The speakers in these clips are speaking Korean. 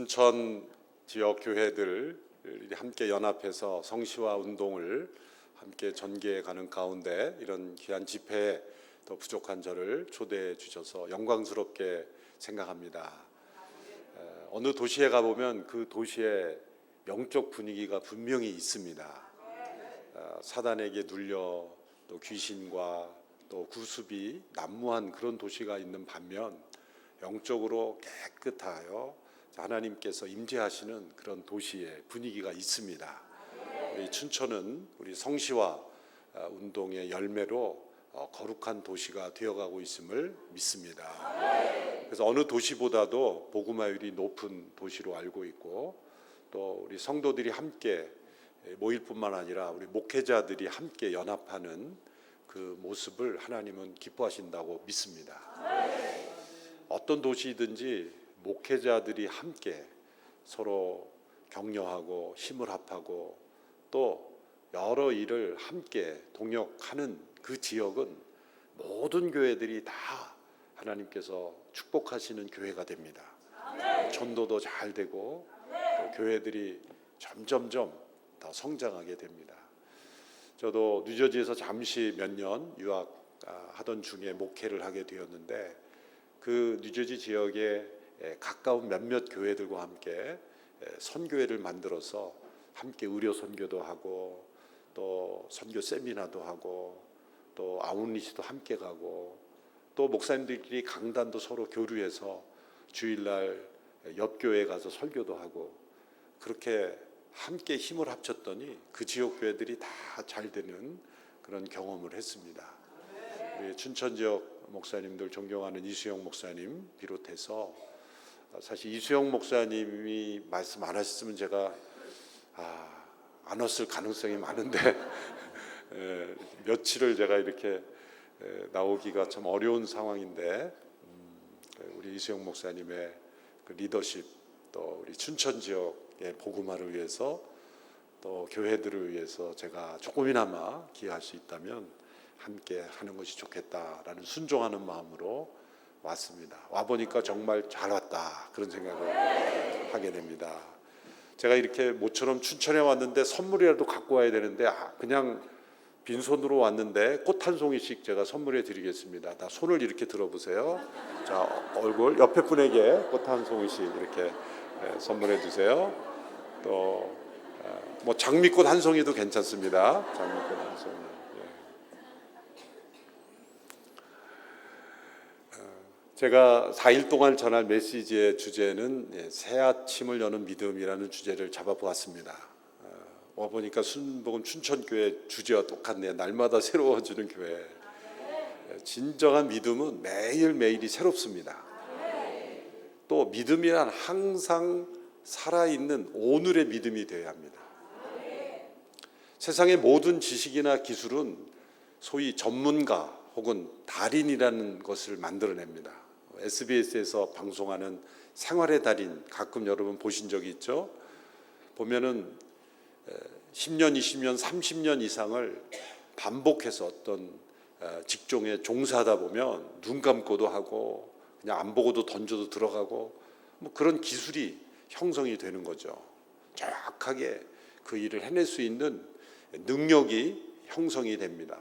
춘천 지역 교회들 함께 연합해서 성시화 운동을 함께 전개해 가는 가운데 이런 귀한 집회에 더 부족한 저를 초대해 주셔서 영광스럽게 생각합니다. 어느 도시에 가보면 그 도시의 영적 분위기가 분명히 있습니다. 사단에게 눌려 또 귀신과 또 구습이 난무한 그런 도시가 있는 반면 영적으로 깨끗하여 하나님께서 임재하시는 그런 도시의 분위기가 있습니다. 우리 춘천은 우리 성시화 운동의 열매로 거룩한 도시가 되어가고 있음을 믿습니다. 그래서 어느 도시보다도 복음화율이 높은 도시로 알고 있고, 또 우리 성도들이 함께 모일 뿐만 아니라 우리 목회자들이 함께 연합하는 그 모습을 하나님은 기뻐하신다고 믿습니다. 어떤 도시든지 목회자들이 함께 서로 격려하고 힘을 합하고 또 여러 일을 함께 동역하는 그 지역은 모든 교회들이 다 하나님께서 축복하시는 교회가 됩니다. 전도도 잘 되고 또 교회들이 점점점 더 성장하게 됩니다. 저도 뉴저지에서 잠시 몇 년 유학하던 중에 목회를 하게 되었는데, 그 뉴저지 지역에 가까운 몇몇 교회들과 함께 선교회를 만들어서 함께 의료 선교도 하고 또 선교 세미나도 하고 또 아웃리치도 함께 가고 또 목사님들끼리 강단도 서로 교류해서 주일날 옆 교회에 가서 설교도 하고, 그렇게 함께 힘을 합쳤더니 그 지역 교회들이 다 잘 되는 그런 경험을 했습니다. 우리 춘천 지역 목사님들 존경하는 이수영 목사님 비롯해서, 사실 이수영 목사님이 말씀 안 하셨으면 제가 안 왔을 가능성이 많은데 며칠을 제가 이렇게 나오기가 참 어려운 상황인데, 우리 이수영 목사님의 그 리더십, 또 우리 춘천 지역의 복음화를 위해서 또 교회들을 위해서 제가 조금이나마 기여할 수 있다면 함께 하는 것이 좋겠다라는 순종하는 마음으로 왔습니다. 와보니까 정말 잘 왔다, 그런 생각을 하게 됩니다. 제가 이렇게 모처럼 춘천에 왔는데 선물이라도 갖고 와야 되는데 그냥 빈손으로 왔는데 꽃 한 송이씩 제가 선물해 드리겠습니다. 다 손을 이렇게 들어보세요. 자, 얼굴 옆에 분에게 꽃 한 송이씩 이렇게 선물해 주세요. 또 뭐 장미꽃 한 송이도 괜찮습니다. 장미꽃 한 송이. 제가 4일 동안 전할 메시지의 주제는 새 아침을 여는 믿음이라는 주제를 잡아보았습니다. 와보니까 순복음 춘천교회 주제와 똑같네요. 날마다 새로워지는 교회. 진정한 믿음은 매일매일이 새롭습니다. 또 믿음이란 항상 살아있는 오늘의 믿음이 되어야 합니다. 세상의 모든 지식이나 기술은 소위 전문가 혹은 달인이라는 것을 만들어냅니다. SBS에서 방송하는 생활의 달인, 가끔 여러분 보신 적이 있죠? 보면은 10년, 20년, 30년 이상을 반복해서 어떤 직종에 종사하다 보면 눈 감고도 하고 그냥 안 보고도 던져도 들어가고 뭐 그런 기술이 형성이 되는 거죠. 정확하게 그 일을 해낼 수 있는 능력이 형성이 됩니다.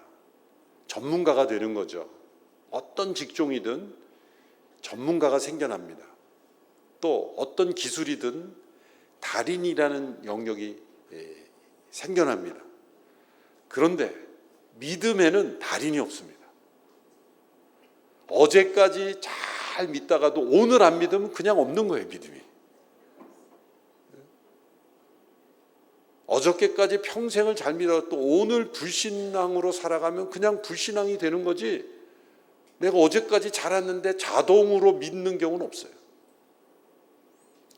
전문가가 되는 거죠. 어떤 직종이든 전문가가 생겨납니다. 또 어떤 기술이든 달인이라는 영역이 생겨납니다. 그런데 믿음에는 달인이 없습니다. 어제까지 잘 믿다가도 오늘 안 믿으면 그냥 없는 거예요, 믿음이. 어저께까지 평생을 잘 믿다가 또 오늘 불신앙으로 살아가면 그냥 불신앙이 되는 거지, 내가 어제까지 잘했는데 자동으로 믿는 경우는 없어요.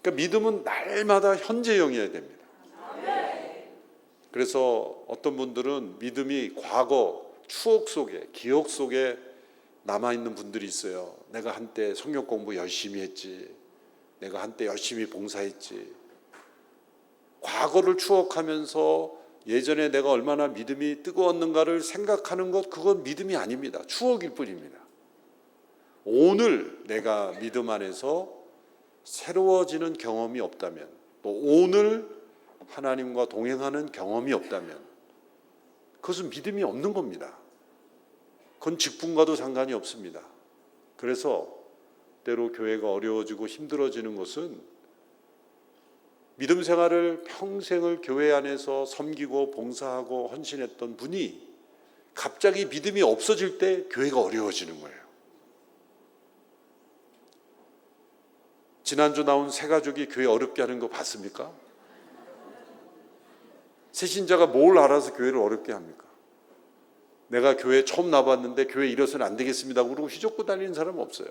그러니까 믿음은 날마다 현재형이어야 됩니다. 그래서 어떤 분들은 믿음이 과거 추억 속에, 기억 속에 남아있는 분들이 있어요. 내가 한때 성경 공부 열심히 했지, 내가 한때 열심히 봉사했지. 과거를 추억하면서 예전에 내가 얼마나 믿음이 뜨거웠는가를 생각하는 것, 그건 믿음이 아닙니다. 추억일 뿐입니다. 오늘 내가 믿음 안에서 새로워지는 경험이 없다면, 또 오늘 하나님과 동행하는 경험이 없다면 그것은 믿음이 없는 겁니다. 그건 직분과도 상관이 없습니다. 그래서 때로 교회가 어려워지고 힘들어지는 것은 믿음 생활을 평생을 교회 안에서 섬기고 봉사하고 헌신했던 분이 갑자기 믿음이 없어질 때 교회가 어려워지는 거예요. 지난주 나온 새 가족이 교회 어렵게 하는 거 봤습니까? 새신자가 뭘 알아서 교회를 어렵게 합니까? 내가 교회 처음 나봤는데 교회 이래서는 안 되겠습니다 그러고 휘젓고 다니는 사람은 없어요.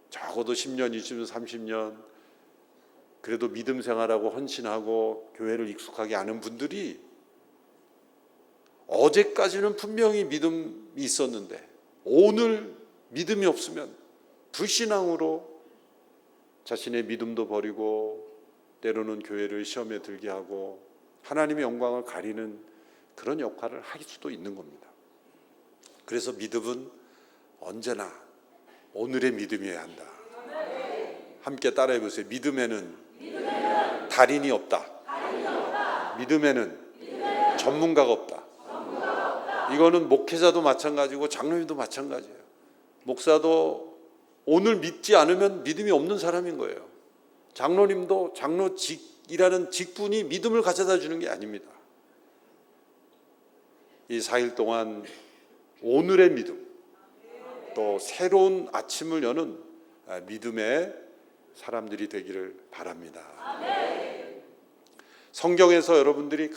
적어도 10년, 20년, 30년 그래도 믿음 생활하고 헌신하고 교회를 익숙하게 아는 분들이 어제까지는 분명히 믿음이 있었는데 오늘 믿음이 없으면 불신앙으로 자신의 믿음도 버리고 때로는 교회를 시험에 들게 하고 하나님의 영광을 가리는 그런 역할을 할 수도 있는 겁니다. 그래서 믿음은 언제나 오늘의 믿음이어야 한다. 함께 따라해 보세요. 믿음에는 달인이 없다. 믿음에는 전문가가 없다. 이거는 목회자도 마찬가지고 장로님도 마찬가지예요. 목사도 오늘 믿지 않으면 믿음이 없는 사람인 거예요. 장로님도 장로직이라는 직분이 믿음을 가져다 주는 게 아닙니다. 이 4일 동안 오늘의 믿음, 또 새로운 아침을 여는 믿음의 사람들이 되기를 바랍니다. 성경에서 여러분들이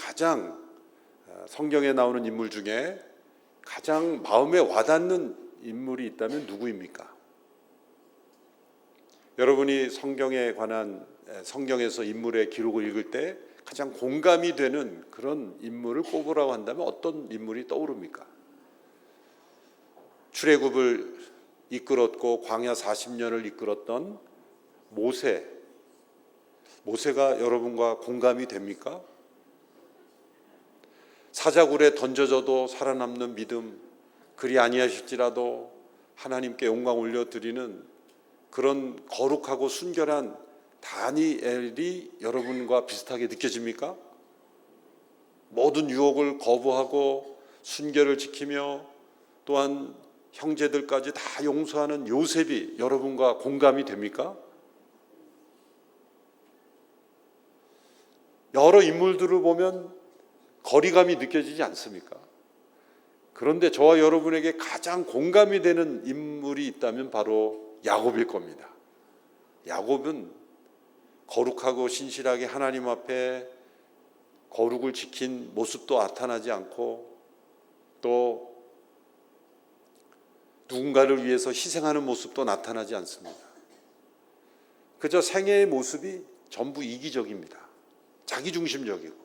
성경에 나오는 인물 중에 가장 마음에 와닿는 인물이 있다면 누구입니까? 여러분이 성경에서 인물의 기록을 읽을 때 가장 공감이 되는 그런 인물을 꼽으라고 한다면 어떤 인물이 떠오릅니까? 출애굽을 이끌었고 광야 40년을 이끌었던 모세가 여러분과 공감이 됩니까? 사자굴에 던져져도 살아남는 믿음, 그리 아니하실지라도 하나님께 영광 올려드리는 그런 거룩하고 순결한 다니엘이 여러분과 비슷하게 느껴집니까? 모든 유혹을 거부하고 순결을 지키며 또한 형제들까지 다 용서하는 요셉이 여러분과 공감이 됩니까? 여러 인물들을 보면 거리감이 느껴지지 않습니까? 그런데 저와 여러분에게 가장 공감이 되는 인물이 있다면 바로 야곱일 겁니다. 야곱은 거룩하고 신실하게 하나님 앞에 거룩을 지킨 모습도 나타나지 않고 또 누군가를 위해서 희생하는 모습도 나타나지 않습니다. 그저 생애의 모습이 전부 이기적입니다. 자기중심적이고.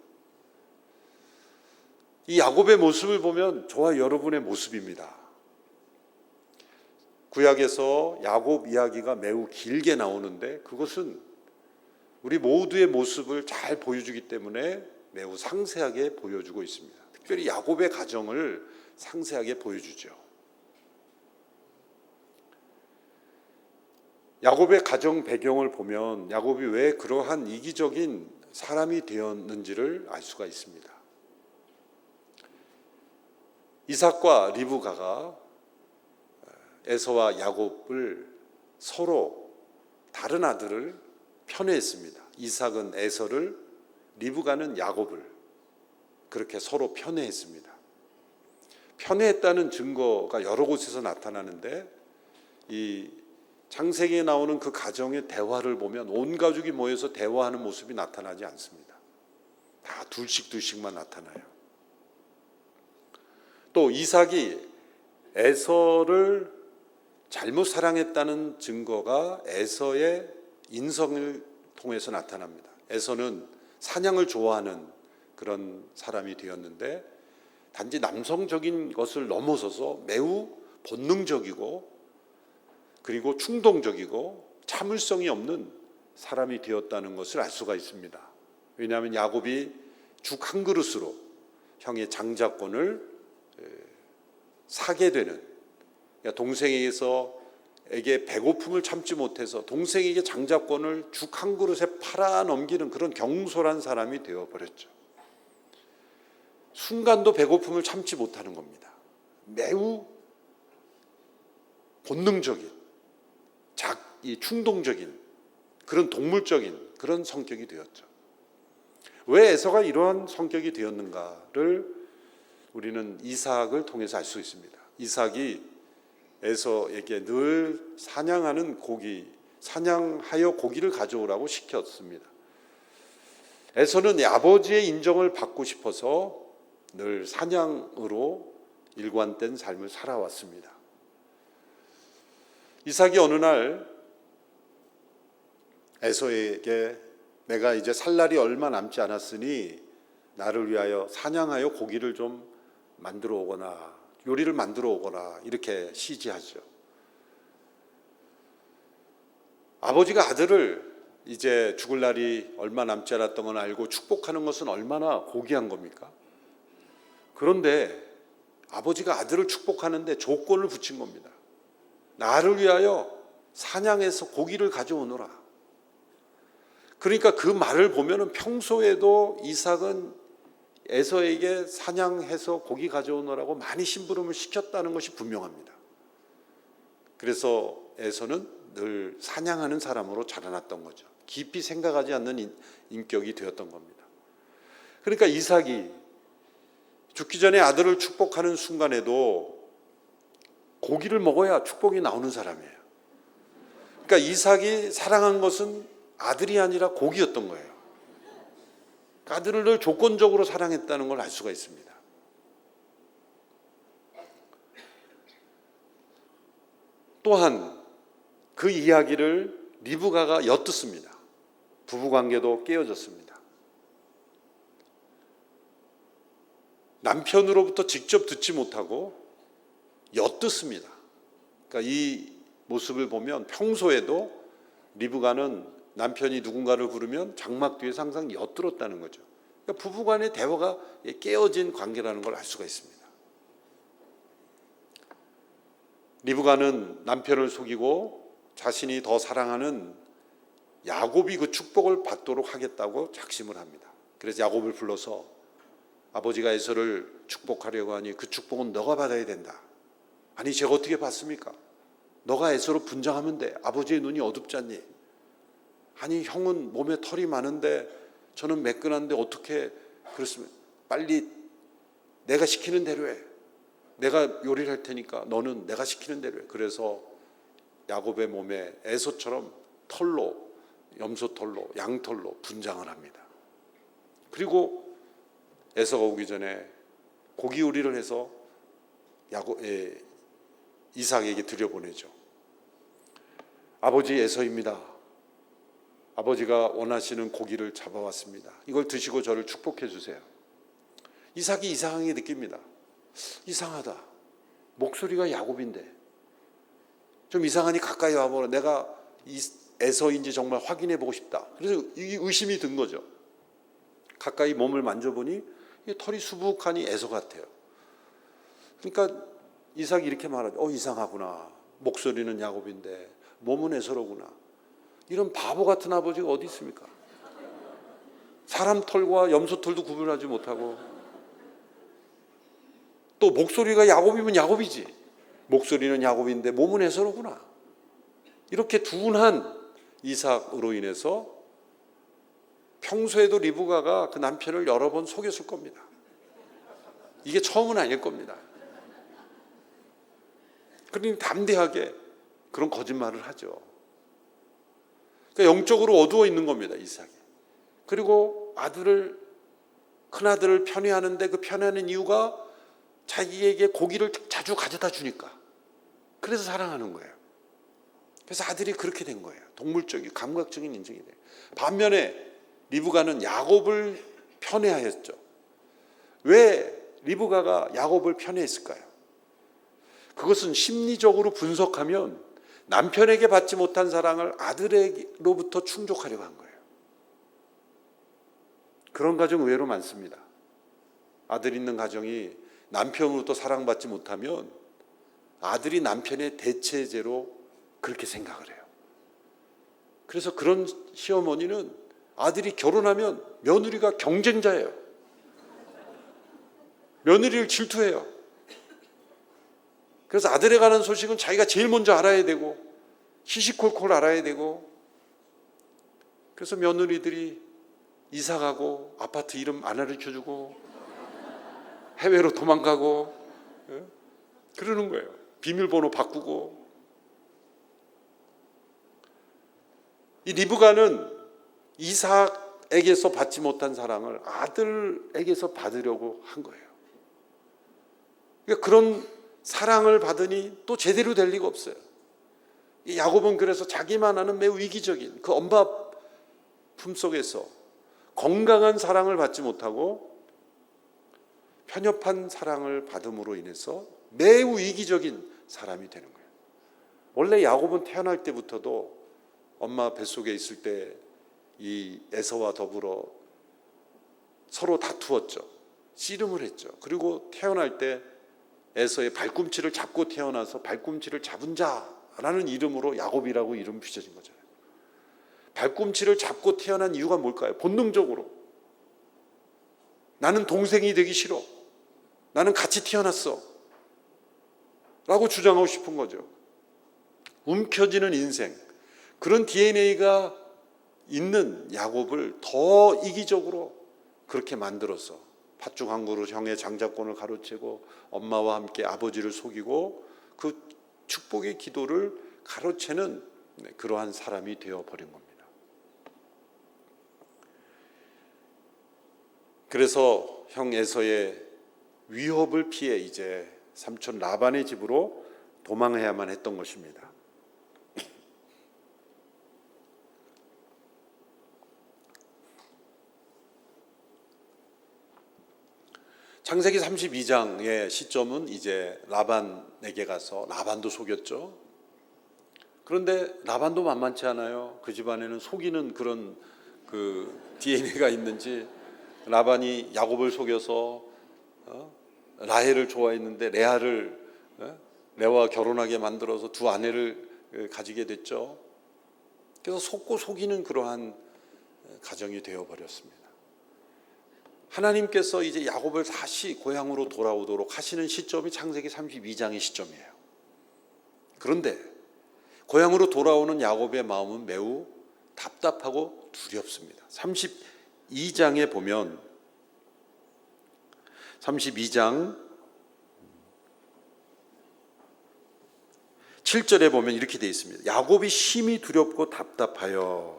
이 야곱의 모습을 보면 저와 여러분의 모습입니다. 구약에서 야곱 이야기가 매우 길게 나오는데 그것은 우리 모두의 모습을 잘 보여주기 때문에 매우 상세하게 보여주고 있습니다. 특별히 야곱의 가정을 상세하게 보여주죠. 야곱의 가정 배경을 보면 야곱이 왜 그러한 이기적인 사람이 되었는지를 알 수가 있습니다. 이삭과 리브가가 에서와 야곱을 서로 다른 아들을 편애했습니다. 이삭은 에서를, 리브가는 야곱을 그렇게 서로 편애했습니다. 편애했다는 증거가 여러 곳에서 나타나는데 이 창세기에 나오는 그 가정의 대화를 보면 온 가족이 모여서 대화하는 모습이 나타나지 않습니다. 다 둘씩만 나타나요. 또 이삭이 에서를 잘못 사랑했다는 증거가 에서의 인성을 통해서 나타납니다. 에서는 사냥을 좋아하는 그런 사람이 되었는데 단지 남성적인 것을 넘어서서 매우 본능적이고 그리고 충동적이고 참을성이 없는 사람이 되었다는 것을 알 수가 있습니다. 왜냐하면 야곱이 죽 한 그릇으로 형의 장자권을 사게 되는, 그러니까 동생에게서 에게 배고픔을 참지 못해서 동생에게 장자권을 죽 한 그릇에 팔아 넘기는 그런 경솔한 사람이 되어버렸죠. 순간도 배고픔을 참지 못하는 겁니다. 매우 본능적인, 충동적인, 그런 동물적인 그런 성격이 되었죠. 왜 에서가 이러한 성격이 되었는가를 우리는 이삭을 통해서 알 수 있습니다. 이삭이 에서에게 늘 사냥하여 고기를 가져오라고 시켰습니다. 에서는 아버지의 인정을 받고 싶어서 늘 사냥으로 일관된 삶을 살아왔습니다. 이삭이 어느 날 에서에게 내가 이제 살 날이 얼마 남지 않았으니 나를 위하여 사냥하여 고기를 좀 만들어 오거나 요리를 만들어 오거나 이렇게 시지하죠. 아버지가 아들을 이제 죽을 날이 얼마 남지 않았던 걸 알고 축복하는 것은 얼마나 고귀한 겁니까? 그런데 아버지가 아들을 축복하는데 조건을 붙인 겁니다. 나를 위하여 사냥해서 고기를 가져오너라. 그러니까 그 말을 보면은 평소에도 이삭은 에서에게 사냥해서 고기 가져오느라고 많이 심부름을 시켰다는 것이 분명합니다. 그래서 에서는 늘 사냥하는 사람으로 자라났던 거죠. 깊이 생각하지 않는 인격이 되었던 겁니다. 그러니까 이삭이 죽기 전에 아들을 축복하는 순간에도 고기를 먹어야 축복이 나오는 사람이에요. 그러니까 이삭이 사랑한 것은 아들이 아니라 고기였던 거예요. 아들을 조건적으로 사랑했다는 걸 알 수가 있습니다. 또한 그 이야기를 리브가가 엿듣습니다. 부부관계도 깨어졌습니다. 남편으로부터 직접 듣지 못하고 엿듣습니다. 그러니까 이 모습을 보면 평소에도 리브가는 남편이 누군가를 부르면 장막 뒤에서 항상 엿들었다는 거죠. 그러니까 부부간의 대화가 깨어진 관계라는 걸 알 수가 있습니다. 리브가는 남편을 속이고 자신이 더 사랑하는 야곱이 그 축복을 받도록 하겠다고 작심을 합니다. 그래서 야곱을 불러서 아버지가 에서를 축복하려고 하니 그 축복은 너가 받아야 된다. 아니 제가 어떻게 받습니까? 너가 에서로 분장하면 돼. 아버지의 눈이 어둡지 않니? 아니 형은 몸에 털이 많은데 저는 매끈한데 어떻게 그렇습니까? 빨리 내가 시키는 대로 해. 내가 요리를 할 테니까 너는 내가 시키는 대로 해. 그래서 야곱의 몸에 에서처럼 털로, 염소털로, 양털로 분장을 합니다. 그리고 에서가 오기 전에 고기 요리를 해서 이삭에게 들여보내죠. 아버지 에서입니다. 아버지가 원하시는 고기를 잡아왔습니다. 이걸 드시고 저를 축복해 주세요. 이삭이 이상하게 느낍니다. 이상하다. 목소리가 야곱인데 좀 이상하니 가까이 와보라. 내가 에서인지 정말 확인해 보고 싶다. 그래서 이 의심이 든 거죠. 가까이 몸을 만져보니 털이 수북하니 에서 같아요. 그러니까 이삭이 이렇게 말하죠. 이상하구나. 목소리는 야곱인데 몸은 에서로구나. 이런 바보 같은 아버지가 어디 있습니까? 사람 털과 염소 털도 구분하지 못하고 또 목소리가 야곱이면 야곱이지. 목소리는 야곱인데 몸은 에서로구나. 이렇게 둔한 이삭으로 인해서 평소에도 리브가가 그 남편을 여러 번 속였을 겁니다. 이게 처음은 아닐 겁니다. 그러니 담대하게 그런 거짓말을 하죠. 그러니까 영적으로 어두워 있는 겁니다, 이삭이. 그리고 큰아들을 편애하는데 그 편애하는 이유가 자기에게 고기를 자주 가져다 주니까. 그래서 사랑하는 거예요. 그래서 아들이 그렇게 된 거예요. 동물적인, 감각적인 인정이 돼요. 반면에 리브가는 야곱을 편애하였죠. 왜 리브가가 야곱을 편애했을까요? 그것은 심리적으로 분석하면 남편에게 받지 못한 사랑을 아들에게로부터 충족하려고 한 거예요. 그런 가정 의외로 많습니다. 아들 있는 가정이 남편으로부터 사랑받지 못하면 아들이 남편의 대체제로 그렇게 생각을 해요. 그래서 그런 시어머니는 아들이 결혼하면 며느리가 경쟁자예요. 며느리를 질투해요. 그래서 아들에 관한 소식은 자기가 제일 먼저 알아야 되고 시시콜콜 알아야 되고, 그래서 며느리들이 이사가고 아파트 이름 안 알려주고 해외로 도망가고 그러는 거예요. 비밀번호 바꾸고. 이 리브가는 이삭에게서 받지 못한 사랑을 아들에게서 받으려고 한 거예요. 그러니까 그런 사랑을 받으니 또 제대로 될 리가 없어요. 이 야곱은 그래서 자기만 아는 매우 이기적인 그 엄마 품속에서 건강한 사랑을 받지 못하고 편협한 사랑을 받음으로 인해서 매우 이기적인 사람이 되는 거예요. 원래 야곱은 태어날 때부터도 엄마 뱃속에 있을 때 이 에서와 더불어 서로 다투었죠. 씨름을 했죠. 그리고 태어날 때 에서의 발꿈치를 잡고 태어나서 발꿈치를 잡은 자라는 이름으로 야곱이라고 이름 붙여진 거잖아요. 발꿈치를 잡고 태어난 이유가 뭘까요? 본능적으로 나는 동생이 되기 싫어, 나는 같이 태어났어 라고 주장하고 싶은 거죠. 움켜쥐는 인생, 그런 DNA가 있는 야곱을 더 이기적으로 그렇게 만들어서 팥죽 한 그릇 형의 장자권을 가로채고 엄마와 함께 아버지를 속이고 그 축복의 기도를 가로채는 그러한 사람이 되어버린 겁니다. 그래서 형 에서의 위협을 피해 이제 삼촌 라반의 집으로 도망해야만 했던 것입니다. 창세기 32장의 시점은 이제 라반에게 가서, 라반도 속였죠. 그런데 라반도 만만치 않아요. 그 집안에는 속이는 그런 그 DNA가 있는지 라반이 야곱을 속여서 라헬을 좋아했는데 레아를 레아와 결혼하게 만들어서 두 아내를 가지게 됐죠. 그래서 속고 속이는 그러한 가정이 되어버렸습니다. 하나님께서 이제 야곱을 다시 고향으로 돌아오도록 하시는 시점이 창세기 32장의 시점이에요. 그런데 고향으로 돌아오는 야곱의 마음은 매우 답답하고 두렵습니다. 32장에 보면 32장 7절에 보면 이렇게 되어 있습니다. 야곱이 심히 두렵고 답답하여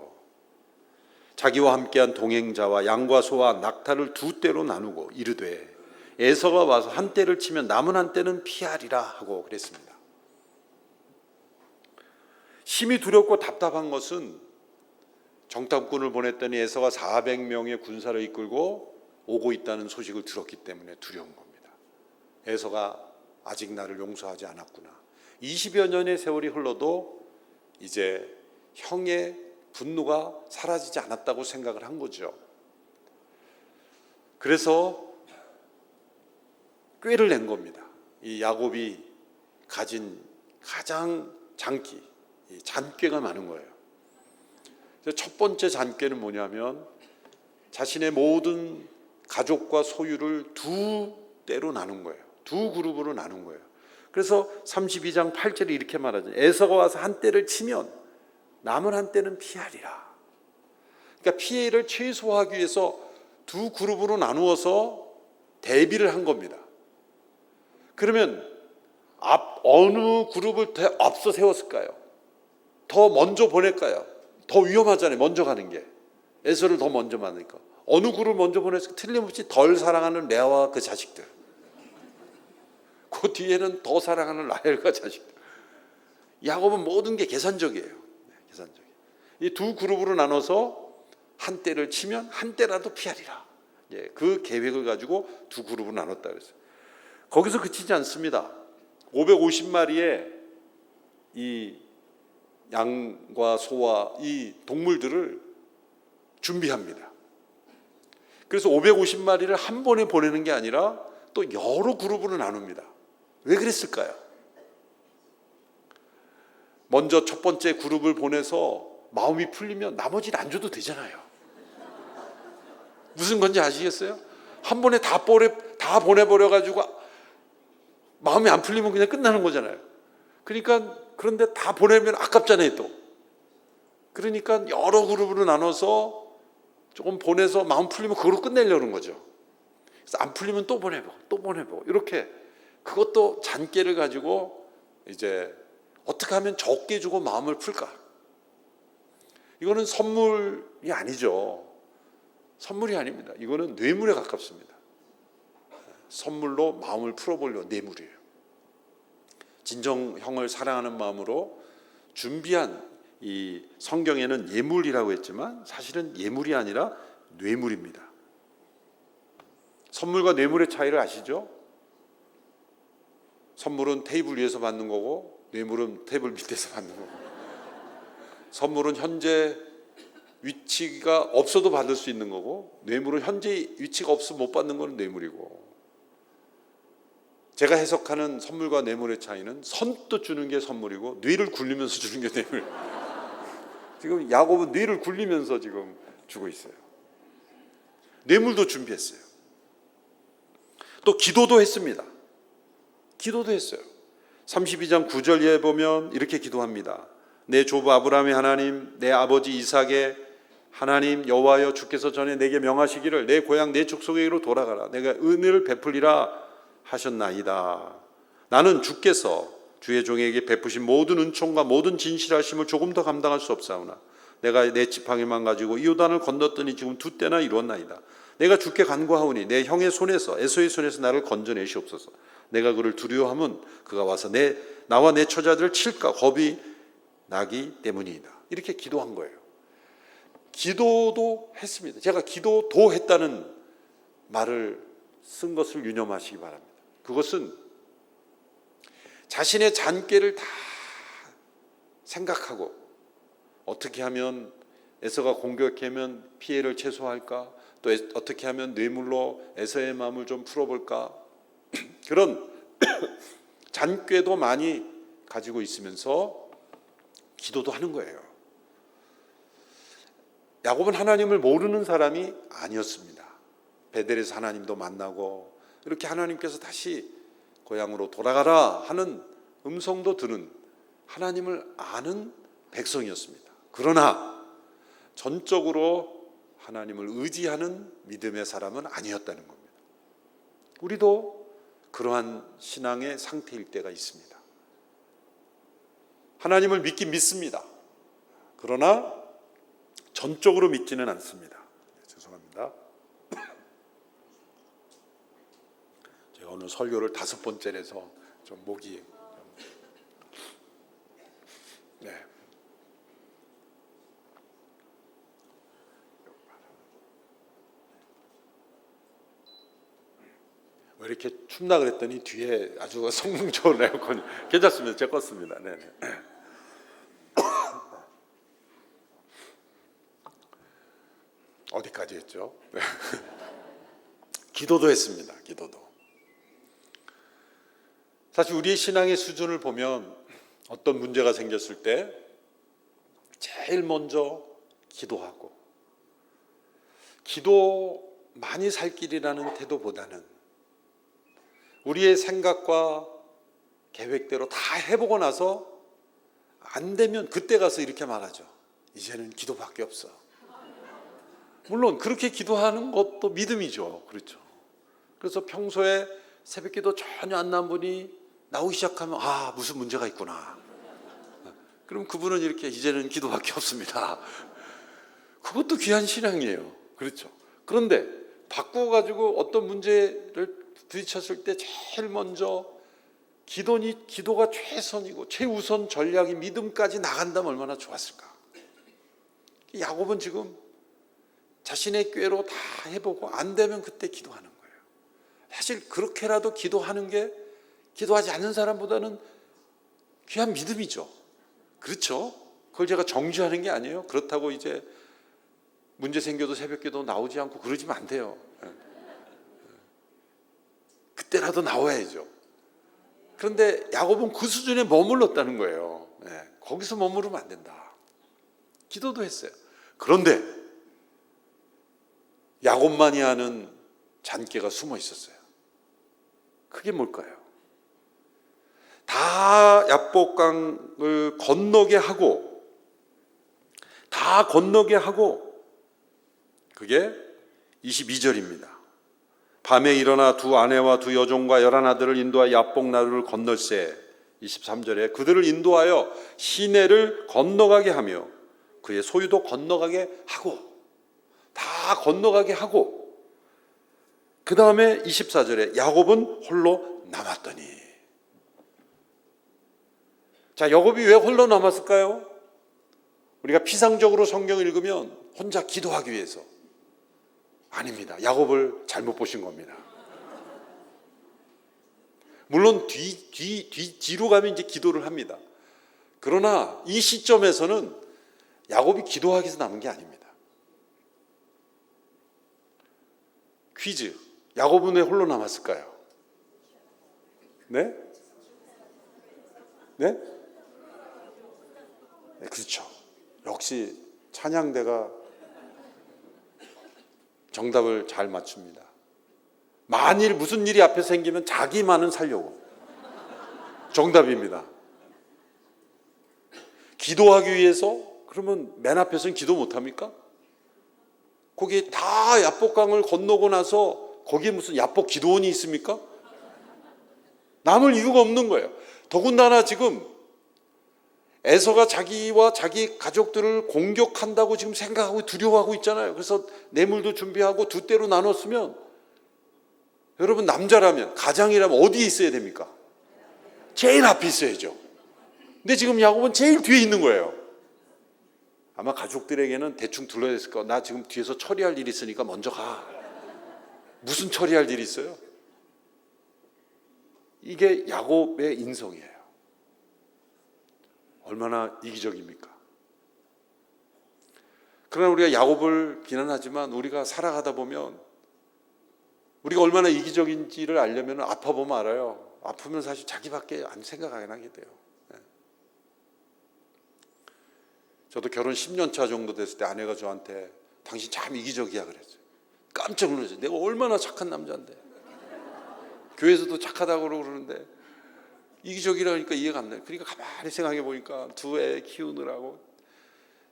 자기와 함께한 동행자와 양과 소와 낙타를 두 떼로 나누고 이르되 에서가 와서 한 떼를 치면 남은 한 떼는 피하리라 하고 그랬습니다. 심히 두렵고 답답한 것은 정탐꾼을 보냈더니 에서가 400명의 군사를 이끌고 오고 있다는 소식을 들었기 때문에 두려운 겁니다. 에서가 아직 나를 용서하지 않았구나. 20여 년의 세월이 흘러도 이제 형의 분노가 사라지지 않았다고 생각을 한 거죠. 그래서 꾀를 낸 겁니다. 이 야곱이 가진 가장 장기, 이 잔꾀가 많은 거예요. 첫 번째 잔꾀는 뭐냐면 자신의 모든 가족과 소유를 두 떼로 나눈 거예요. 두 그룹으로 나눈 거예요. 그래서 32장 8절에 이렇게 말하죠. 에서가 와서 한 떼를 치면 남은 한 떼는 피하리라. 그러니까 피해를 최소화하기 위해서 두 그룹으로 나누어서 대비를 한 겁니다. 그러면 어느 그룹을 더 앞서 세웠을까요? 더 먼저 보낼까요? 더 위험하잖아요. 먼저 가는 게. 에서를 더 먼저 만나니까. 어느 그룹을 먼저 보냈을까? 틀림없이 덜 사랑하는 레아와 그 자식들. 그 뒤에는 더 사랑하는 라헬과 자식들. 야곱은 모든 게 계산적이에요. 계산적이에요. 이 두 그룹으로 나눠서 한 떼를 치면 한 떼라도 피하리라. 그 계획을 가지고 두 그룹으로 나눴다 그랬어요. 거기서 그치지 않습니다. 550마리의 이 양과 소와 이 동물들을 준비합니다. 그래서 550마리를 한 번에 보내는 게 아니라 또 여러 그룹으로 나눕니다. 왜 그랬을까요? 먼저 첫 번째 그룹을 보내서 마음이 풀리면 나머지는 안 줘도 되잖아요. 무슨 건지 아시겠어요? 한 번에 다 보내버려가지고 마음이 안 풀리면 그냥 끝나는 거잖아요. 그러니까 그런데 다 보내면 아깝잖아요 또. 그러니까 여러 그룹으로 나눠서 조금 보내서 마음 풀리면 그걸로 끝내려는 거죠. 그래서 안 풀리면 또 보내보고 이렇게 그것도 잔꾀를 가지고 이제 어떻게 하면 적게 주고 마음을 풀까? 이거는 선물이 아니죠. 선물이 아닙니다. 이거는 뇌물에 가깝습니다. 선물로 마음을 풀어보려고 뇌물이에요. 진정 형을 사랑하는 마음으로 준비한 이 성경에는 예물이라고 했지만 사실은 예물이 아니라 뇌물입니다. 선물과 뇌물의 차이를 아시죠? 선물은 테이블 위에서 받는 거고 뇌물은 테이블 밑에서 받는 거고. 선물은 현재 위치가 없어도 받을 수 있는 거고 뇌물은 현재 위치가 없으면 못 받는 거는 뇌물이고. 제가 해석하는 선물과 뇌물의 차이는 선뜻 주는 게 선물이고 뇌를 굴리면서 주는 게 뇌물. 지금 야곱은 뇌를 굴리면서 지금 주고 있어요. 뇌물도 준비했어요. 또 기도도 했습니다. 기도도 했어요. 32장 9절에 보면 이렇게 기도합니다. 내 조부 아브라함의 하나님, 내 아버지 이삭의 하나님 여호와여, 주께서 전에 내게 명하시기를 내 고향 내 족속에게로 돌아가라. 내가 은혜를 베풀리라 하셨나이다. 나는 주께서 주의 종에게 베푸신 모든 은총과 모든 진실하심을 조금 더 감당할 수 없사오나 내가 내 지팡이만 가지고 이 요단을 건넜더니 지금 두 때나 이루었나이다. 내가 주께 간구하오니 내 형의 손에서 에서의 손에서 나를 건져내시옵소서. 내가 그를 두려워하면 그가 와서 나와 내 처자들을 칠까 겁이 나기 때문이다. 이렇게 기도한 거예요. 기도도 했습니다. 제가 기도도 했다는 말을 쓴 것을 유념하시기 바랍니다. 그것은 자신의 잔꾀를 다 생각하고 어떻게 하면 에서가 공격하면 피해를 최소화할까, 또 어떻게 하면 뇌물로 에서의 마음을 좀 풀어볼까, 그런 잔꾀도 많이 가지고 있으면서 기도도 하는 거예요. 야곱은 하나님을 모르는 사람이 아니었습니다. 베델에서 하나님도 만나고 이렇게 하나님께서 다시 고향으로 돌아가라 하는 음성도 들은 하나님을 아는 백성이었습니다. 그러나 전적으로 하나님을 의지하는 믿음의 사람은 아니었다는 겁니다. 우리도 그러한 신앙의 상태일 때가 있습니다. 하나님을 믿긴 믿습니다. 그러나 전적으로 믿지는 않습니다. 죄송합니다. 제가 오늘 설교를 5번째라서 좀 목이 왜 이렇게 춥나 그랬더니 뒤에 아주 성능 좋은 에어컨이 괜찮습니다. 제 껐습니다. 네네. 어디까지 했죠? 네. 기도도 했습니다. 기도도. 사실 우리의 신앙의 수준을 보면 어떤 문제가 생겼을 때 제일 먼저 기도하고, 기도 많이 살 길이라는 태도보다는 우리의 생각과 계획대로 다 해보고 나서 안 되면 그때 가서 이렇게 말하죠. 이제는 기도밖에 없어. 물론 그렇게 기도하는 것도 믿음이죠. 그렇죠. 그래서 평소에 새벽기도 전혀 안 나온 분이 나오기 시작하면 무슨 문제가 있구나. 그럼 그분은 이렇게 이제는 기도밖에 없습니다. 그것도 귀한 신앙이에요. 그렇죠. 그런데 바꾸어가지고 어떤 문제를 부딪혔을 때 제일 먼저 기도가 최선이고 최우선 전략이 믿음까지 나간다면 얼마나 좋았을까. 야곱은 지금 자신의 꾀로 다 해보고 안 되면 그때 기도하는 거예요. 사실 그렇게라도 기도하는 게 기도하지 않는 사람보다는 귀한 믿음이죠. 그렇죠? 그걸 제가 정죄하는 게 아니에요. 그렇다고 이제 문제 생겨도 새벽기도 나오지 않고 그러지면 안 돼요. 그때라도 나와야죠. 그런데 야곱은 그 수준에 머물렀다는 거예요. 거기서 머무르면 안 된다. 기도도 했어요. 그런데 야곱만이 아는 잔꾀가 숨어 있었어요. 그게 뭘까요? 다 야복강을 건너게 하고, 그게 22절입니다. 밤에 일어나 두 아내와 두 여종과 11아들을 인도하여 야복나루를 건널세. 23절에 그들을 인도하여 시내를 건너가게 하며 그의 소유도 건너가게 하고, 다 건너가게 하고, 그 다음에 24절에 야곱은 홀로 남았더니. 자, 야곱이 왜 홀로 남았을까요? 우리가 피상적으로 성경을 읽으면 혼자 기도하기 위해서. 아닙니다. 야곱을 잘못 보신 겁니다. 물론 뒤로 가면 이제 기도를 합니다. 그러나 이 시점에서는 야곱이 기도하기 위해서 남은 게 아닙니다. 퀴즈. 야곱은 왜 홀로 남았을까요? 네? 네? 네, 그렇죠. 역시 찬양대가 정답을 잘 맞춥니다. 만일 무슨 일이 앞에 생기면 자기만은 살려고. 정답입니다. 기도하기 위해서? 그러면 맨 앞에서는 기도 못합니까? 거기 다 야복강을 건너고 나서 거기에 무슨 야복 기도원이 있습니까? 남을 이유가 없는 거예요. 더군다나 지금 에서가 자기와 자기 가족들을 공격한다고 지금 생각하고 두려워하고 있잖아요. 그래서 뇌물도 준비하고 두 대로 나눴으면, 여러분 남자라면, 가장이라면 어디에 있어야 됩니까? 제일 앞에 있어야죠. 근데 지금 야곱은 제일 뒤에 있는 거예요. 아마 가족들에게는 대충 둘러댔을 거야. 나 지금 뒤에서 처리할 일이 있으니까 먼저 가. 무슨 처리할 일이 있어요? 이게 야곱의 인성이에요. 얼마나 이기적입니까? 그러나 우리가 야곱을 비난하지만 우리가 살아가다 보면 우리가 얼마나 이기적인지를 알려면 아파보면 알아요. 아프면 사실 자기밖에 안 생각 안 하게 돼요. 저도 결혼 10년 차 정도 됐을 때 아내가 저한테 당신 참 이기적이야 그랬어요. 깜짝 놀랐어요. 내가 얼마나 착한 남자인데. 교회에서도 착하다고 그러는데 이기적이라니까 이해가 안 나요. 그러니까 가만히 생각해 보니까 두 애 키우느라고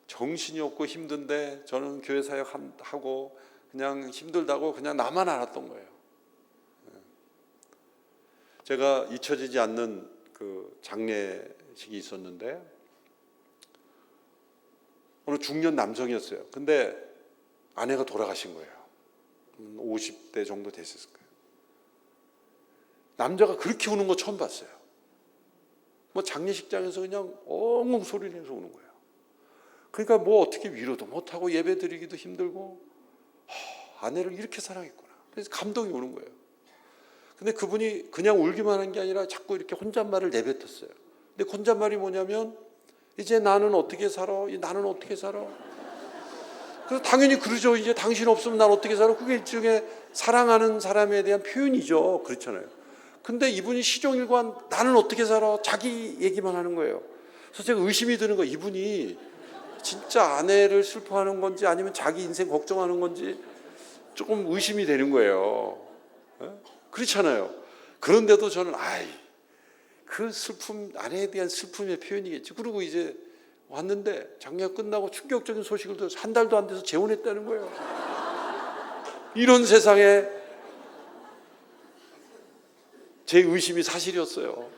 정신이 없고 힘든데 저는 교회 사역하고 그냥 힘들다고 그냥 나만 알았던 거예요. 제가 잊혀지지 않는 그 장례식이 있었는데 어느 중년 남성이었어요. 근데 아내가 돌아가신 거예요. 50대 정도 됐을 거예요. 남자가 그렇게 우는 거 처음 봤어요. 뭐 장례식장에서 그냥 엉엉 소리 내서 우는 거예요. 그러니까 뭐 어떻게 위로도 못하고 예배 드리기도 힘들고, 아내를 이렇게 사랑했구나. 그래서 감동이 오는 거예요. 근데 그분이 그냥 울기만 한 게 아니라 자꾸 이렇게 혼잣말을 내뱉었어요. 근데 혼잣말이 뭐냐면, 이제 나는 어떻게 살아? 나는 어떻게 살아? 그래서 당연히 그러죠. 이제 당신 없으면 난 어떻게 살아? 그게 일종의 사랑하는 사람에 대한 표현이죠. 그렇잖아요. 근데 이분이 시종일관 나는 어떻게 살아? 자기 얘기만 하는 거예요. 그래서 제가 의심이 드는 거예요. 이분이 진짜 아내를 슬퍼하는 건지 아니면 자기 인생 걱정하는 건지 조금 의심이 되는 거예요. 그렇잖아요. 그런데도 저는 그 슬픔, 아내에 대한 슬픔의 표현이겠지. 그리고 이제 왔는데 장례가 끝나고 충격적인 소식을 들어서 한 달도 안 돼서 재혼했다는 거예요. 이런 세상에 제 의심이 사실이었어요.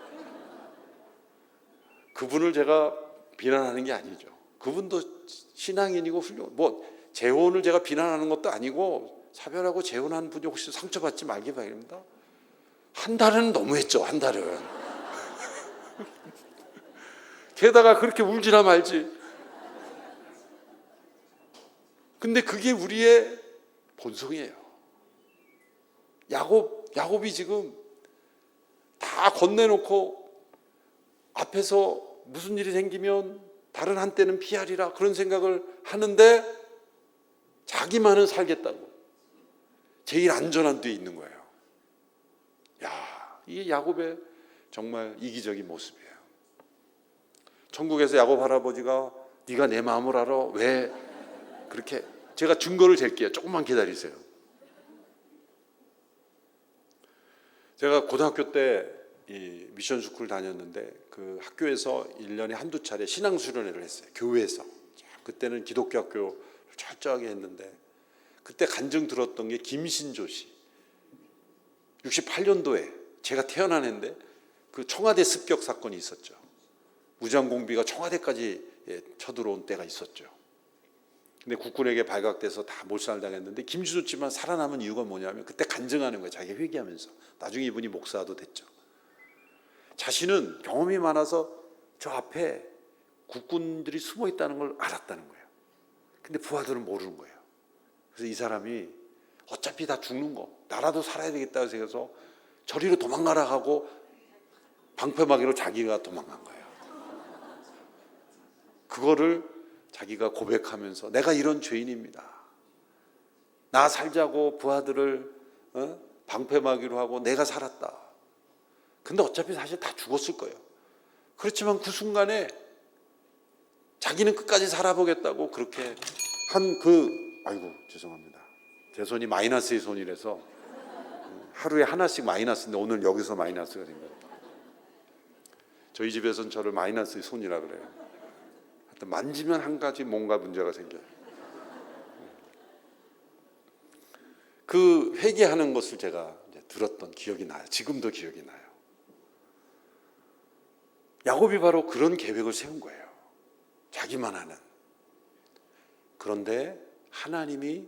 그분을 제가 비난하는 게 아니죠. 그분도 신앙인이고 훌륭한, 뭐 재혼을 제가 비난하는 것도 아니고, 사별하고 재혼한 분이 혹시 상처받지 말기 바랍니다. 한 달은 너무했죠. 한 달은. 게다가 그렇게 울지나 말지. 근데 그게 우리의 본성이에요. 야곱이 지금 다 건네놓고 앞에서 무슨 일이 생기면 다른 한때는 피하리라 그런 생각을 하는데 자기만은 살겠다고 제일 안전한 데에 있는 거예요. 이게 야곱의 정말 이기적인 모습이에요. 천국에서 야곱 할아버지가 네가 내 마음을 알아? 왜 그렇게, 제가 증거를 댈게요. 조금만 기다리세요. 제가 고등학교 때 이 미션 스쿨 다녔는데 그 학교에서 1년에 한두 차례 신앙 수련회를 했어요. 교회에서. 그때는 기독교 학교를 철저하게 했는데 그때 간증 들었던 게 김신조 씨. 68년도에 제가 태어난 해인데 그 청와대 습격 사건이 있었죠. 무장공비가 청와대까지 쳐들어온 때가 있었죠. 근데 국군에게 발각돼서 다 몰살당했는데 김신조지만 살아남은 이유가 뭐냐면 그때 간증하는 거예요. 자기가 회개하면서. 나중에 이분이 목사도 됐죠. 자신은 경험이 많아서 저 앞에 국군들이 숨어 있다는 걸 알았다는 거예요. 근데 부하들은 모르는 거예요. 그래서 이 사람이 어차피 다 죽는 거, 나라도 살아야 되겠다고 생각해서 저리로 도망가라 하고 방패막이로 자기가 도망간 거예요. 그거를 자기가 고백하면서 내가 이런 죄인입니다. 나 살자고 부하들을 방패막이로 하고 내가 살았다. 근데 어차피 사실 다 죽었을 거예요. 그렇지만 그 순간에 자기는 끝까지 살아보겠다고 그렇게 아이고 죄송합니다. 제 손이 마이너스의 손이라서 하루에 하나씩 마이너스인데 오늘 여기서 마이너스가 된 거예요. 저희 집에서는 저를 마이너스의 손이라 그래요. 하여튼 만지면 한 가지 뭔가 문제가 생겨요. 그 회개하는 것을 제가 이제 들었던 기억이 나요. 지금도 기억이 나요. 야곱이 바로 그런 계획을 세운 거예요. 자기만 하는. 그런데 하나님이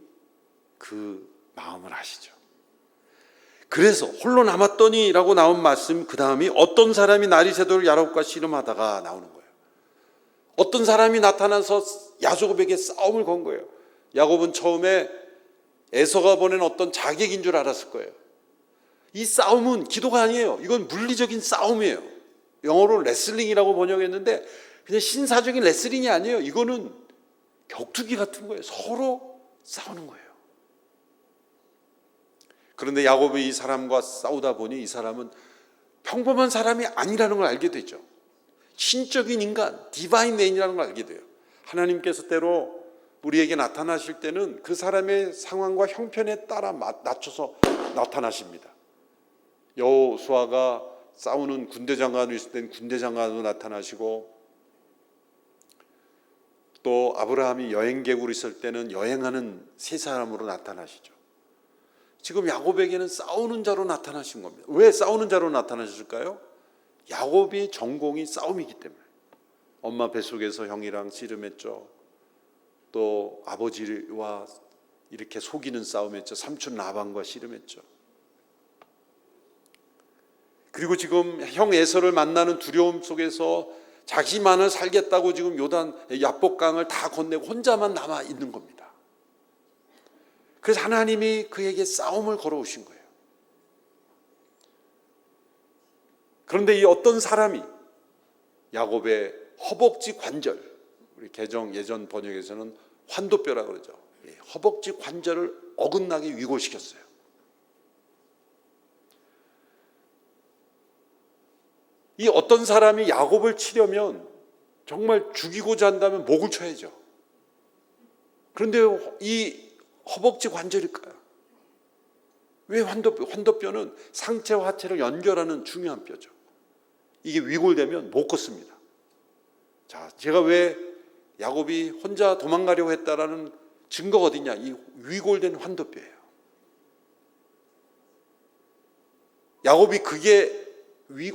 그 마음을 아시죠. 그래서 홀로 남았더니 라고 나온 말씀, 그 다음이 어떤 사람이 나리 새도를 야곱과 씨름하다가 나오는 거예요. 어떤 사람이 나타나서 야곱에게 싸움을 건 거예요. 야곱은 처음에 에서가 보낸 어떤 자객인 줄 알았을 거예요. 이 싸움은 기도가 아니에요. 이건 물리적인 싸움이에요. 영어로 레슬링이라고 번역했는데 그냥 신사적인 레슬링이 아니에요. 이거는 격투기 같은 거예요. 서로 싸우는 거예요. 그런데 야곱이 이 사람과 싸우다 보니 이 사람은 평범한 사람이 아니라는 걸 알게 되죠. 신적인 인간, 디바인 맨이라는 걸 알게 돼요. 하나님께서 때로 우리에게 나타나실 때는 그 사람의 상황과 형편에 따라 낮춰서 나타나십니다. 여호수아가 싸우는 군대 장관으로 있을 땐 군대 장관으로 나타나시고, 또 아브라함이 여행객으로 있을 때는 여행하는 세 사람으로 나타나시죠. 지금 야곱에게는 싸우는 자로 나타나신 겁니다. 왜 싸우는 자로 나타나셨을까요? 야곱이 전공이 싸움이기 때문에. 엄마 뱃속에서 형이랑 씨름했죠. 또 아버지와 이렇게 속이는 싸움했죠. 삼촌 라반과 씨름했죠. 그리고 지금 형 에서를 만나는 두려움 속에서 자기만을 살겠다고 지금 요단 야복강을 다 건네고 혼자만 남아 있는 겁니다. 그래서 하나님이 그에게 싸움을 걸어오신 거예요. 그런데 이 어떤 사람이 야곱의 허벅지 관절, 우리 개정 예전 번역에서는 환도뼈라고 그러죠. 허벅지 관절을 어긋나게 위골시켰어요. 이 어떤 사람이 야곱을 치려면 정말 죽이고자 한다면 목을 쳐야죠. 그런데 이 허벅지 관절일까요? 왜 환도뼈? 환도뼈는 상체와 하체를 연결하는 중요한 뼈죠. 이게 위골되면 못 걷습니다. 자, 제가 왜 야곱이 혼자 도망가려고 했다라는 증거가 어디냐? 이 위골된 환도뼈예요. 야곱이 그게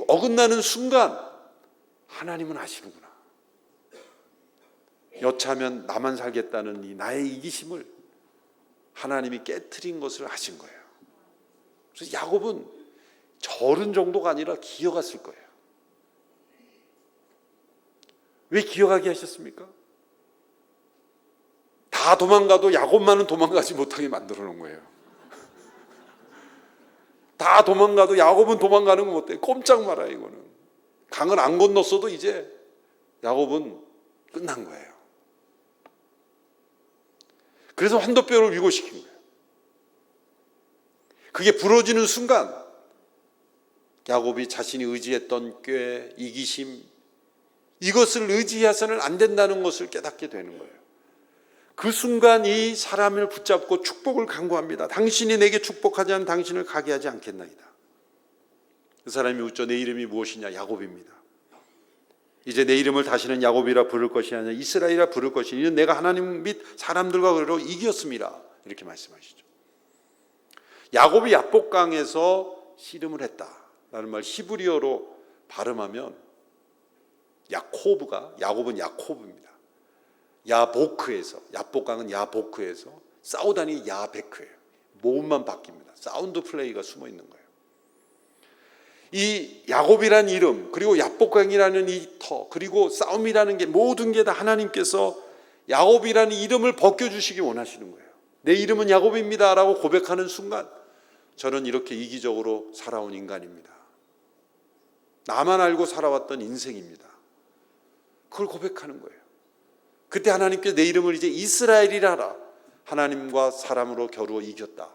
어긋나는 순간 하나님은 아시는구나. 여차하면 나만 살겠다는 이 나의 이기심을 하나님이 깨트린 것을 아신 거예요. 그래서 야곱은 절은 정도가 아니라 기어갔을 거예요. 왜 기어가게 하셨습니까? 다 도망가도 야곱만은 도망가지 못하게 만들어 놓은 거예요. 다 도망가도 야곱은 도망가는 거 못해. 꼼짝 마라 이거는. 강을 안 건넜어도 이제 야곱은 끝난 거예요. 그래서 환도뼈를 위고시킨 거예요. 그게 부러지는 순간 야곱이 자신이 의지했던 꾀, 이기심, 이 이것을 의지해서는 안 된다는 것을 깨닫게 되는 거예요. 그 순간 이 사람을 붙잡고 축복을 간구합니다. 당신이 내게 축복하지 않으면 당신을 가게 하지 않겠나이다. 그 사람이 웃죠. 내 이름이 무엇이냐? 야곱입니다. 이제 내 이름을 다시는 야곱이라 부를 것이 아니라 이스라엘이라 부를 것이니 이는 내가 하나님 및 사람들과 그로 이겼습니다. 이렇게 말씀하시죠. 야곱이 야복강에서 씨름을 했다라는 말 히브리어로 발음하면 야곱은 야코브입니다. 야보크에서, 야복강은 야보크에서, 싸우다니 야베크예요. 모음만 바뀝니다. 사운드 플레이가 숨어 있는 거예요. 이 야곱이라는 이름, 그리고 야복강이라는 이 터, 그리고 싸움이라는 게 모든 게 다 하나님께서 야곱이라는 이름을 벗겨주시기 원하시는 거예요. 내 이름은 야곱입니다 라고 고백하는 순간 저는 이렇게 이기적으로 살아온 인간입니다. 나만 알고 살아왔던 인생입니다. 그걸 고백하는 거예요. 그때 하나님께서 내 이름을 이제 이스라엘이라 하라. 하나님과 사람으로 겨루어 이겼다.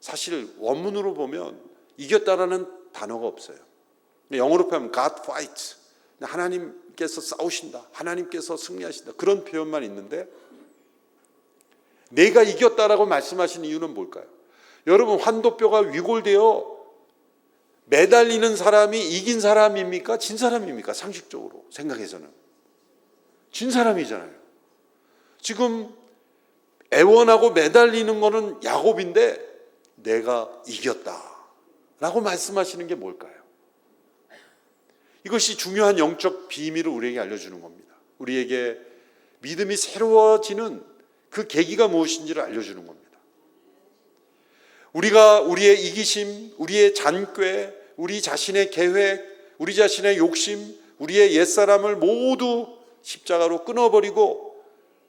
사실 원문으로 보면 이겼다라는 단어가 없어요. 영어로 표현하면 God fights. 하나님께서 싸우신다. 하나님께서 승리하신다. 그런 표현만 있는데 내가 이겼다라고 말씀하시는 이유는 뭘까요? 여러분, 환도뼈가 위골되어 매달리는 사람이 이긴 사람입니까? 진 사람입니까? 상식적으로 생각해서는 진 사람이잖아요. 지금 애원하고 매달리는 거는 야곱인데 내가 이겼다라고 말씀하시는 게 뭘까요? 이것이 중요한 영적 비밀을 우리에게 알려주는 겁니다. 우리에게 믿음이 새로워지는 그 계기가 무엇인지를 알려주는 겁니다. 우리가 우리의 이기심, 우리의 잔꾀, 우리 자신의 계획, 우리 자신의 욕심, 우리의 옛사람을 모두 십자가로 끊어버리고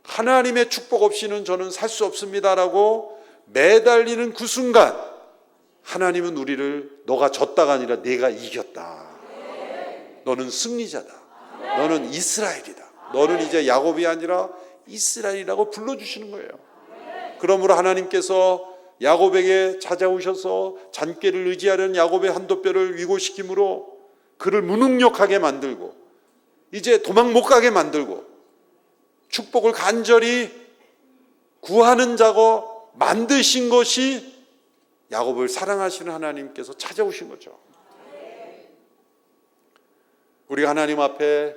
하나님의 축복 없이는 저는 살 수 없습니다라고 매달리는 그 순간 하나님은 우리를 너가 졌다가 아니라 내가 이겼다. 너는 승리자다. 너는 이스라엘이다. 너는 이제 야곱이 아니라 이스라엘이라고 불러주시는 거예요. 그러므로 하나님께서 야곱에게 찾아오셔서 잔꾀를 의지하려는 야곱의 한도뼈를 위고시킴으로 그를 무능력하게 만들고 이제 도망 못 가게 만들고 축복을 간절히 구하는 자고 만드신 것이 야곱을 사랑하시는 하나님께서 찾아오신 거죠. 우리가 하나님 앞에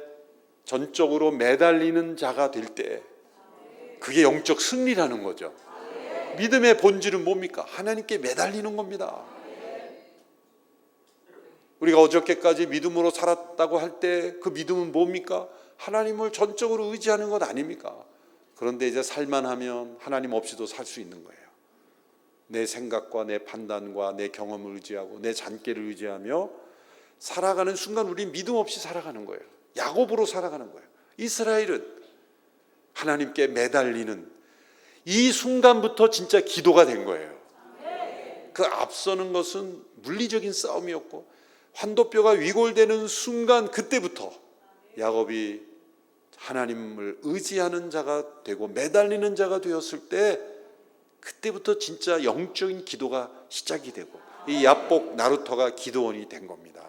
전적으로 매달리는 자가 될 때 그게 영적 승리라는 거죠. 믿음의 본질은 뭡니까? 하나님께 매달리는 겁니다. 우리가 어저께까지 믿음으로 살았다고 할 때 그 믿음은 뭡니까? 하나님을 전적으로 의지하는 것 아닙니까? 그런데 이제 살만하면 하나님 없이도 살 수 있는 거예요. 내 생각과 내 판단과 내 경험을 의지하고 내 잔꾀를 의지하며 살아가는 순간 우리는 믿음 없이 살아가는 거예요. 야곱으로 살아가는 거예요. 이스라엘은 하나님께 매달리는 이 순간부터 진짜 기도가 된 거예요. 그 앞서는 것은 물리적인 싸움이었고 환도뼈가 위골되는 순간 그때부터 야곱이 하나님을 의지하는 자가 되고 매달리는 자가 되었을 때 그때부터 진짜 영적인 기도가 시작이 되고 이 야복 나루터가 기도원이 된 겁니다.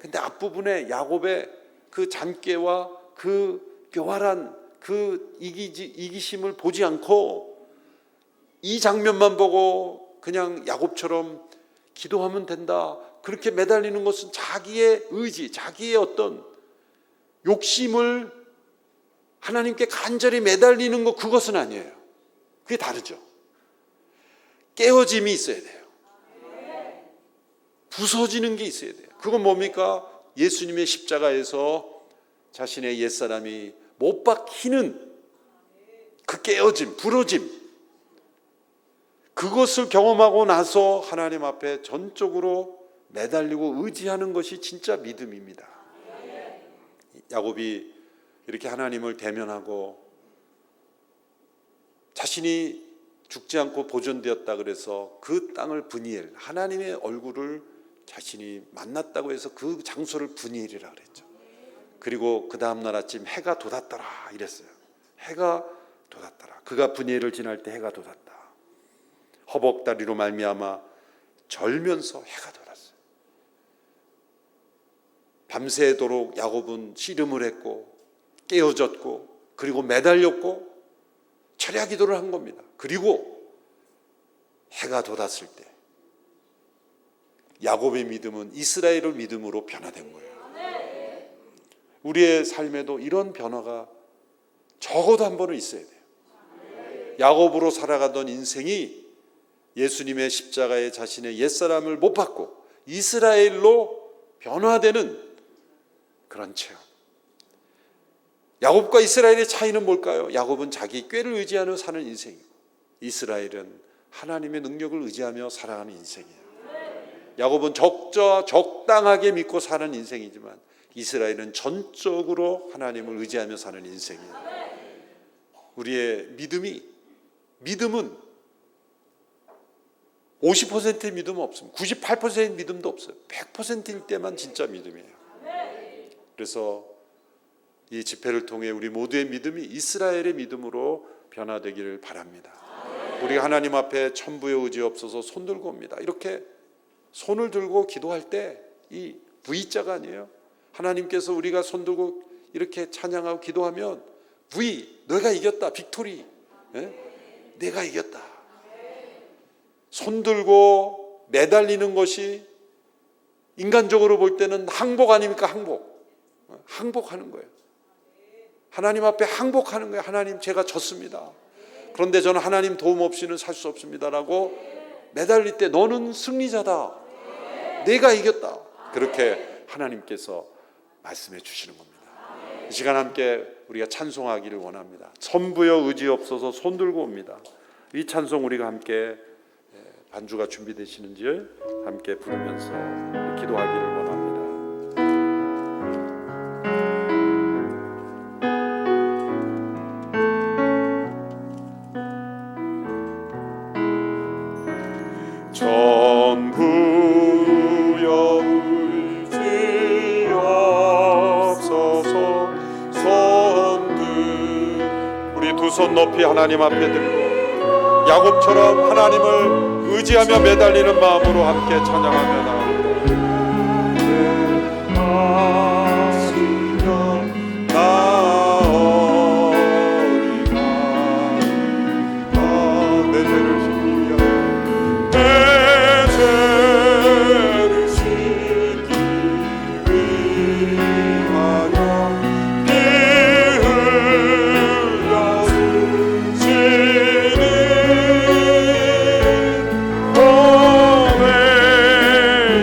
근데 앞부분에 야곱의 그 잔꾀와 그 교활한 그 이기심을 보지 않고 이 장면만 보고 그냥 야곱처럼 기도하면 된다. 그렇게 매달리는 것은 자기의 의지, 자기의 어떤 욕심을 하나님께 간절히 매달리는 것, 그것은 아니에요. 그게 다르죠. 깨어짐이 있어야 돼요. 부서지는 게 있어야 돼요. 그건 뭡니까? 예수님의 십자가에서 자신의 옛사람이 못 박히는 그 깨어짐, 부러짐, 그것을 경험하고 나서 하나님 앞에 전적으로 매달리고 의지하는 것이 진짜 믿음입니다. 야곱이 이렇게 하나님을 대면하고 자신이 죽지 않고 보존되었다 그래서 그 땅을 브니엘, 하나님의 얼굴을 자신이 만났다고 해서 그 장소를 브니엘이라 그랬죠. 그리고 그 다음날 아침 해가 돋았더라 이랬어요. 해가 돋았더라. 그가 브니엘을 지날 때 해가 돋았다. 허벅다리로 말미암아 절면서 해가 돋았어요. 밤새도록 야곱은 씨름을 했고 깨어졌고 그리고 매달렸고 철야 기도를 한 겁니다. 그리고 해가 돋았을 때 야곱의 믿음은 이스라엘의 믿음으로 변화된 거예요. 우리의 삶에도 이런 변화가 적어도 한 번은 있어야 돼요. 야곱으로 살아가던 인생이 예수님의 십자가에 자신의 옛사람을 못 받고 이스라엘로 변화되는 그런 체험. 야곱과 이스라엘의 차이는 뭘까요? 야곱은 자기 꾀를 의지하며 사는 인생이고 이스라엘은 하나님의 능력을 의지하며 살아가는 인생이에요. 야곱은 적당하게 믿고 사는 인생이지만 이스라엘은 전적으로 하나님을 의지하며 사는 인생이에요. 우리의 믿음은 50%의 믿음은 없습니다. 98%의 믿음도 없어요. 100%일 때만 진짜 믿음이에요. 그래서 이 집회를 통해 우리 모두의 믿음이 이스라엘의 믿음으로 변화되기를 바랍니다. 우리가 하나님 앞에 천부의 의지 없어서 손 들고 옵니다. 이렇게 손을 들고 기도할 때 이 V자가 아니에요. 하나님께서 우리가 손 들고 이렇게 찬양하고 기도하면 V, 너가 이겼다, 빅토리, 내가 이겼다. 손 들고 매달리는 것이 인간적으로 볼 때는 항복 아닙니까? 항복하는 거예요. 하나님 앞에 항복하는 거예요. 하나님, 제가 졌습니다. 그런데 저는 하나님 도움 없이는 살 수 없습니다라고 매달릴 때 너는 승리자다. 내가 이겼다. 그렇게 하나님께서 말씀해 주시는 겁니다. 이 시간 함께 우리가 찬송하기를 원합니다. 천부여 의지 없어서 손 들고 옵니다. 이 찬송 우리가 함께 반주가 준비되시는지 함께 부르면서 기도하기를 원합니다. 천부여 의지 없어서 우리 두 손 높이 하나님 앞에 들고 야곱처럼 하나님을 의지하며 매달리는 마음으로 함께 찬양하며 나아갑니다. 내 죄를 씻기 위하여 피 흘려 주시는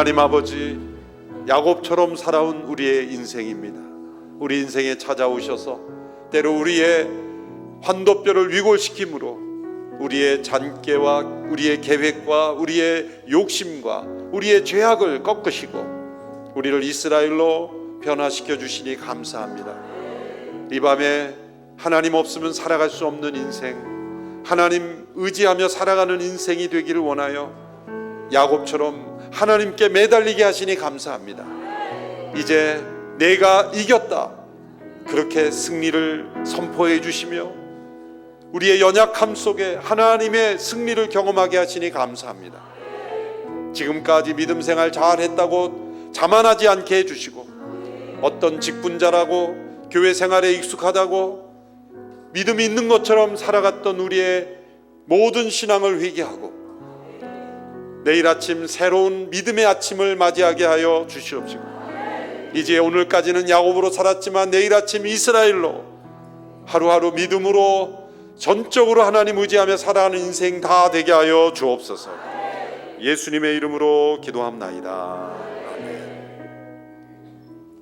하나님 아버지, 야곱처럼 살아온 우리의 인생입니다. 우리 인생에 찾아오셔서 때로 우리의 환도뼈를 위골시킴으로 우리의 잔꾀와 우리의 계획과 우리의 욕심과 우리의 죄악을 꺾으시고 우리를 이스라엘로 변화시켜 주시니 감사합니다. 이 밤에 하나님 없으면 살아갈 수 없는 인생, 하나님 의지하며 살아가는 인생이 되기를 원하여 야곱처럼 하나님께 매달리게 하시니 감사합니다. 이제 내가 이겼다, 그렇게 승리를 선포해 주시며 우리의 연약함 속에 하나님의 승리를 경험하게 하시니 감사합니다. 지금까지 믿음 생활 잘했다고 자만하지 않게 해주시고, 어떤 직분자라고 교회 생활에 익숙하다고 믿음이 있는 것처럼 살아갔던 우리의 모든 신앙을 회개하고 내일 아침 새로운 믿음의 아침을 맞이하게 하여 주시옵시고, 이제 오늘까지는 야곱으로 살았지만 내일 아침 이스라엘로 하루하루 믿음으로 전적으로 하나님 의지하며 살아가는 인생 다 되게 하여 주옵소서. 예수님의 이름으로 기도합나이다.